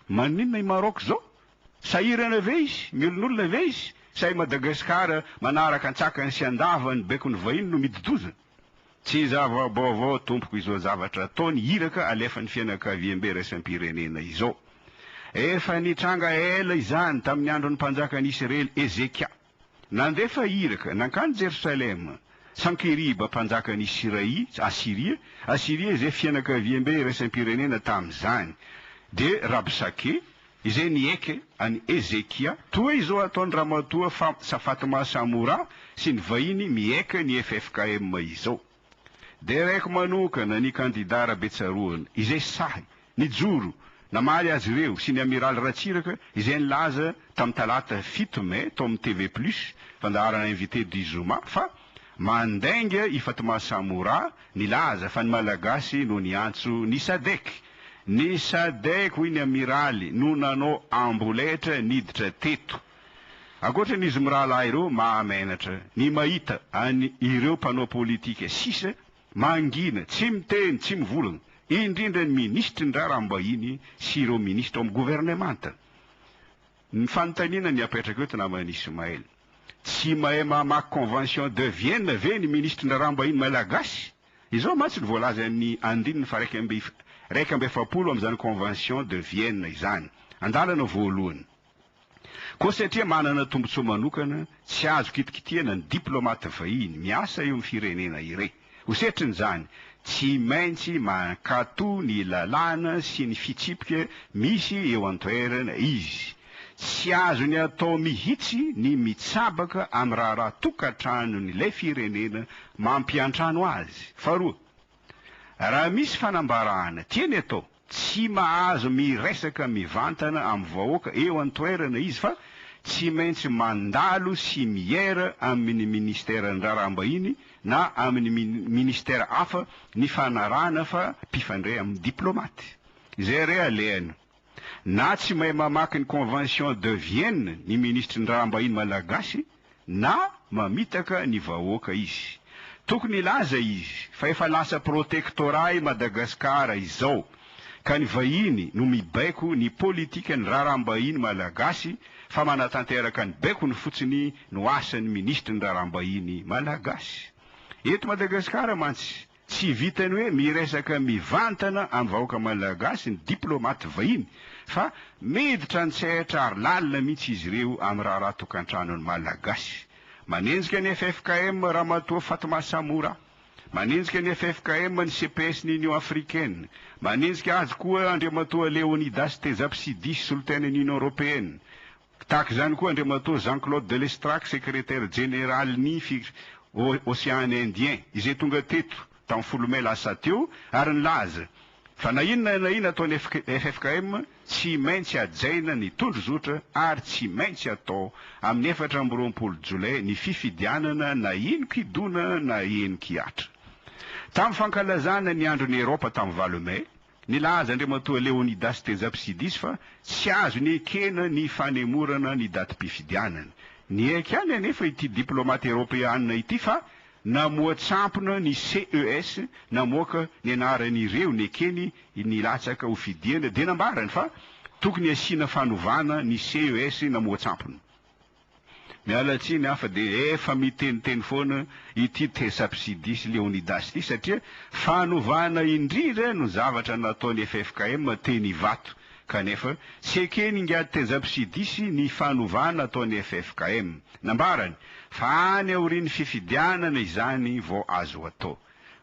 Maninona i Maroc zao? Sahirana ve izy, milon'olona ve izy? Sa i Madagasikara manaraka antsakany sy andavany bekony vahiny no mididozana. Tsy zava-baovao tompoko izao zavatra ataony hiraka alefany fianakaviam-be raisam-pirenena izao. Efa nitranga ela izany tamin'ny andron'ny mpanjakany Israely Ezekia. Nandefa hiraka nankany Jerusalema. Sankeriba mpanjakany Asiria izay fianakaviam-be raisam-pirenena tamin'izany. De Rabsake izay nieke any Ezekia, toa izao ataony ramatoa Safatma Samora sy ny vahiny mieka ny FFKM izao. De raiko manokana ny kandidara betsaroana izay sahy, ny joro, namaly azy ireo sy ny amiraly Ratsiraka izay nilaza tamin'ny talata 7 Mai tao amin'ny TV+, fandaharana invité du Zuma, fa mandainga i Fatma Samora nilaza fa ny malagasy no niantso ny Sadek. Ny Sadek hoy ny amiraly no nanao amboletra niditra teto. Ankoatra n'izy mirahalahy ireo mahamenatra ny mahita ireo mpanao politika sisa mangina, tsy miteny, tsy mivolagna, indrindra ny ministry ny raharaham-bahiny sy ireo ministra amin'ny gouvernemanta. Ny fanontaniana ny apetraka eto namany Ismaël. Tsy mahay mamaky convention de Vienne ve ny ministry ny raharaham-bahiny malagasy? Izao mantsy ny voalaza ny andininy fa raika amby efapolo amin'izany convention de Vienne izany. Andalana voalohany. Koa satria manana tombotsoa manokana, tsy azo kitikitiana ny diplomate vahiny miasa eo amin'ny firenena iray. Ho setrin'izany, tsy maintsy mankato ny lalàna sy ny fitsipika misy eo an-toerana izy. Tsy azo ny atao mihitsy ny mitsabaka amin'ny raha tokantranon'ilay firenena mampiantrano azy. Faharoa, raha misy fanambarahana tiany atao, tsy mahazo miresaka mivantana amin'ny vahoaka eo an-toerana izy fa tsy maintsy mandalo sy miera amin'ny ministera ny raharaham-bahiny na amin'ny ministera hafa ny fanarana fa mpifandray amin'ny diplomaty. Izay re alehany. Na tsy mahay mamaky ny convention de Vienne ny ministry ny raharaham-bahiny malagasy, na mamitaka ny vahoaka izy. Tokony ilaza izy fa efa lasa protectorat i Madagasikara izao, ka ny vahiny no mibaiko ny politika ny raharaham-bahiny malagasy fa manatanteraka ny baiko ny fotsiny no asan'ny ministry ny raharaham-bahiny malagasy. Eto Madagasikara mantsy tsy vitany hoe miresaka mivantana amin'ny vahoaka malagasy ny diplomate vahiny, fa miditra ny sehatra ary lalina mihitsy izy ireo amin'ny raha tokantranony malagasy. Manenjika ny FFKM ramatoa Fatma Samora, manenjika ny FFKM ny CPS ny Union Africaine, manenjika azy koa andriamatoa Leonidas Tezapsidis sultan ny Union Européenne. Tahaka izany koa andriamatoa Jean-Claude Delestrac, secrétaire général ny Océan Indien, izay tonga teto tamin'ny 10 Mai lasa teo ary nilaza fa na inona ataon'ny FFKM tsy maintsy ajaina ny tondrozotra ary tsy maintsy atao amin'ny 24 Jolay ny fifidianana na ino kidona na ino kiatra. Tamin'ny fankalazana ny andron'ny Eropa tamin'ny 20 Mai, nilaza andriamatoa Leonidas Tezapsidis fa tsy azo ny ekena ny fanemorana ny datim-pifidianana. Ny eky any anefa ity diplomate européanina ity fa namoatsampona ny CES namoaka ny anaran'ireo ny ekeny ny latsaka ho fidiana de nambarany fa tokony asiana fanovana ny CES namoatsampona. Mialatsiny afa de efa miteniteny foana ity Tezapsidis Leonidas ity satria fanovana indrindra no zavatra nataony FFKM teny vato. Kanefa tsy ekeny ingady Tezapsidis ny fanovana ataony FFKM. Nambarany fa any aorian'ny fifidianana izany vao azo atao.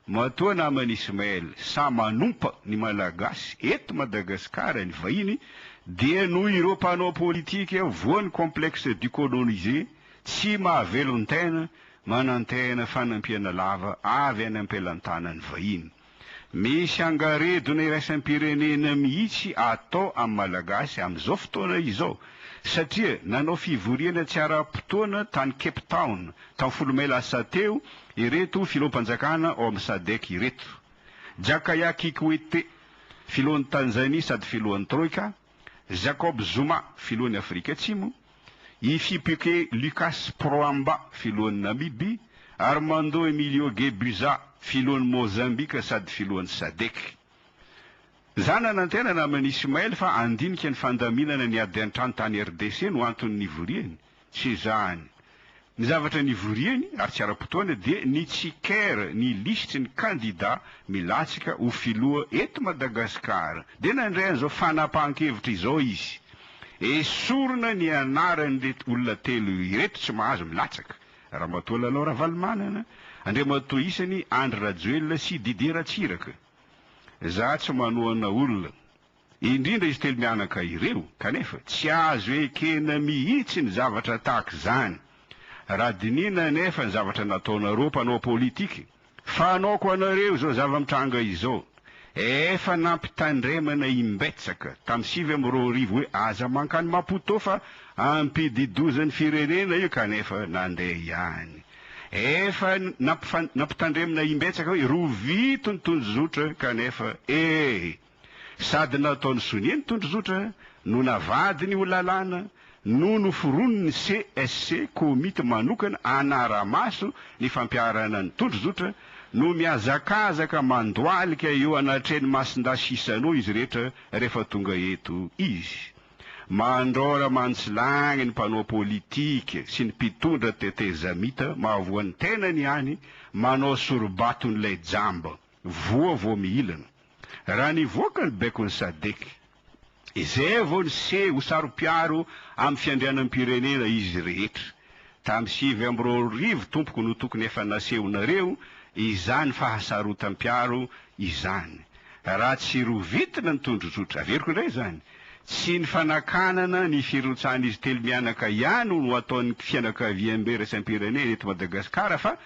Matoa namany Ismaël, sa manompa ny malagasy eto Madagasikara ny vahiny dia noho ireo mpanao politika voany complexe du colonisé tsy mahavelon-tena manantena fanampiana lava avy any ampelantanany vahiny. Misy angaredona iraisam-pirenena mihitsy atao amin'ny malagasy amin'izao fotoana izao, satria nanao fivoriana tsy ara-potoana tany Cape Town tamin'ny 10 Mai lasa teo ireto filom-panjakana ao amin'ny Sadek ireto: Jakaya Kikwete, filohan'ny Tanzania sady filohan'ny Troika; Jacob Zuma, filohan'ny Afrika Atsimo; Hifikepunye Lucas Proamba, filohan'ny Namibia; Armando Emilio Gebuza, filohan'ny Mozambika sady filohan'ny Sadek. Zanana ny tena namany Ismaely fa andinika ny fandaminana ny ady an-trano tany RDC no antony nivoriany. Tsy zany. Ny zavatra nivoriany ary tsy ara-potoana dia ny tsikera ny lisitry ny kandida milatsaka ho filoha eto Madagasikara. Dia nandray an'izao fanapahan-kevitra izao izy. Esorona ny anaran'ny olona telo ireto tsy mahazo milatsaka. Ramatoa Laura Valmanana, Andriamatoa Isany, Andry Rajoelina sy Didier Ratsiraka. Za tsy manoana olona, indrindra izy telo mianaka ireo, kanefa tsy azo ekena mihitsy ny zavatra tahaka zany. Raha dinina nefa ny zavatra nataonareo mpanao politika, fanaoko anareo zao zava-mitranga izao. Efa nampitandremana imbetsaka tamin'ny 2020 hoe aza mankany Maputo fa ampididozan'ny firenena io kanefa nandeha ihany. Efa nampitandremana imbetsaka hoe rovito ny tondrozotra kanefa sady nataony sonia ny tondrozotra no navadiny ho lalàna no noforonony ny CSC komity manokana anara-maso ny fampiarana ny tondrozotra no miazakazaka mandoalika eo anatreny masin-dasisanao izy rehefa tonga eto izy. Mandrora manotsilagny ny mpanao politika sy ny mpitondra tetezamita mahavoan'ny tenany ihany manao sorobaton'ilay jamba voa vo miilana. Raha nivoaka ny baikony Sadek, izay vao ny ho sarom-piaro amin'ny fiandrianam-pirenena izy rehetra. Tamin'ny 2020 tompoko no tokony efa nasehonareo, izany fahasarotam-piaro izany. Raha tsy rovitina ny tondrozotra, averiko indray zany. Tsy ny fanakanana ny firotsahana izy telo mianaka ihany no ataon'ny fianakaviam-be raisam-pirenena eto Madagasikara fa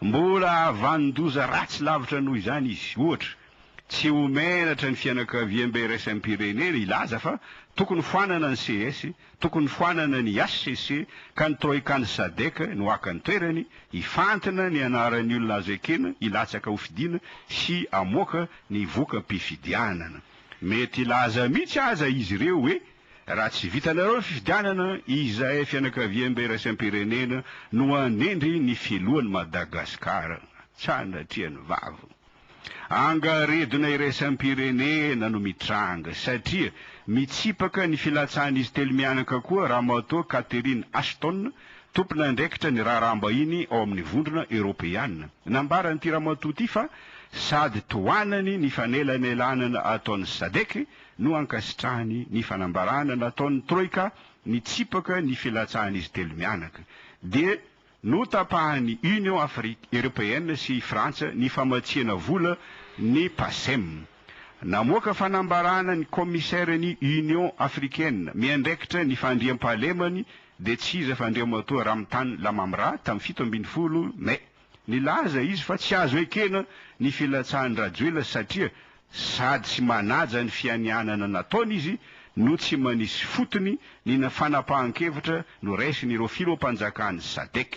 mbola avandoza ratsy lavitra noho izany izy. Ohatra, tsy homenatra ny fianakaviam-be raisam-pirenena ilaza fa tokony foanana ny CS, tokony foanana ny HCC ka ny troikany Sadek no aka ny toerany ifantina ny anaran'ny olona azo ekena, ilatsaka ho fidiana sy amoaka ny voka-pifidianana. Mety ilaza mihitsy aza izy ireo hoe raha tsy vitanareo ny fifidianana, izahay fianakaviam-be raisam-pirenena no anendry ny filohan'ny Madagasikara. Tsanatriany vavo. Angaredona iraisam-pirenena no mitranga satria mitsipaka ny filatsahany telo mianaka koa Ramatoa Catherine Ashton, tompon'andraikitra ny raramba iny ao amin'ny vondrona Europeanina. Nambaran'ity Ramatoa ity fa sady toanany ny fanelanelanana ataon'ny Sadek no ankasitrahany ny fanambarana nataon'ny Troika ny tsipaka ny filatsahany telo mianaka. Dia no tapahany Union Européenne sy Frantsa ny famatsiana vola ny PASEM. Namoaka fanambarana ny commissaire ny Union Africaine miandraikitra ny fandriam-pahalemany de tsy iza fandriamatoa Ramtane Lamamra tamin'ny 17 May. Nilaza izy fa tsy azo ekena ny filatsahany Rajoelina satria sady tsy manaja ny fianianana nataony izy no tsy manisy fotony ny fanapahan-kevitra no raisiny ireo filom-panjakany Sadek.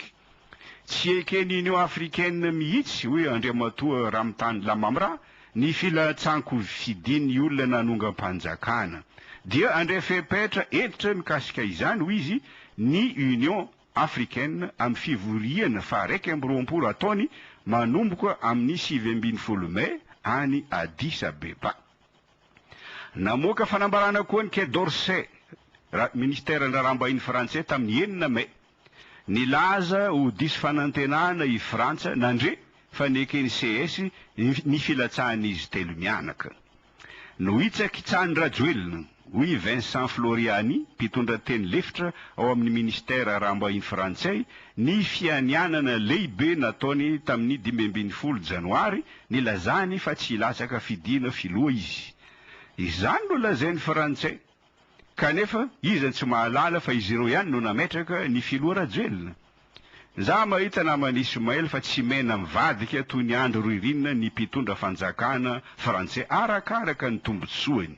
Tsy ekeny Union Africaine mihitsy hoe Andriamatoa Ramtane Lamamra ny filatsanko fidiny olona nanonga-panjakana. Dia andray fepetra entitra mikasika izany ho izy ny Union Africaine amin'ny fivoriana fa 2020 ataony manomboka amin'ny 20 May any Addis Abeba. Namoaka fanambarana koa ny Quai d'Orsay, ministère ndrarambahiny Frantsay tamin'ny 9 May. Nilaza ho diso fanantenana i Frantsa nandre fa nekeny CS ny filatsahany izy telo mianaka. No hitsakitsahany Rajoelina, hoy Vincent Floriani, mpitondra teny lefitra ao amin'ny ministère rambahiny Frantsay, ny fianianana lehibe nataony tamin'ny 15 Janoary nilazany fa tsy ilatsaka fidina filoha izy. Izany no lazainy Frantsay. Kanefa izy tsy mahalala fa izy ireo ihany no nametraka ny filoha Rajoelina. Za mahita namany Ismaely fa tsy mena mivadika toy ny andro ririnina ny mpitondra fanjakana Frantsay arakaraka ny tombotsoany.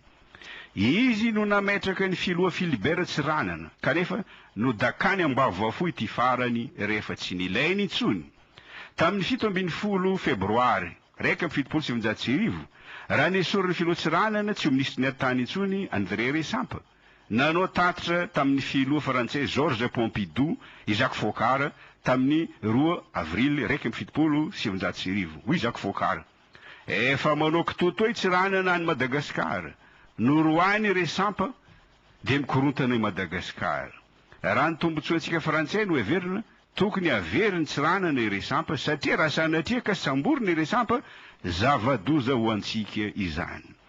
Izy no nametraka ny filoha Philibert Tsiranana, kanefa no dakany ambavafo ity farany rehefa tsy nilainy intsony. Tamin'ny 17 Febroary 1779, raha nesorin'ny filoha Tsiranana tsy ho ministry ny antany intsony André Resampa. Nanao tatitra tamin'ny filoha Frantsay Georges Pompidou Jacques Foccart tamin'ny 2 Avril 1779. Hoy Jacques Foccart: Efa manao kitotoy tsy ranana any Madagasikara. Noroany resampa dia mikorontana i Madagasikara. Raha ny tombontsoantsika frantsay no heverina, tokony averiny tsy ranana i resampa satria raha sanatria ka samborina i resampa, zava-doza ho antsika izany.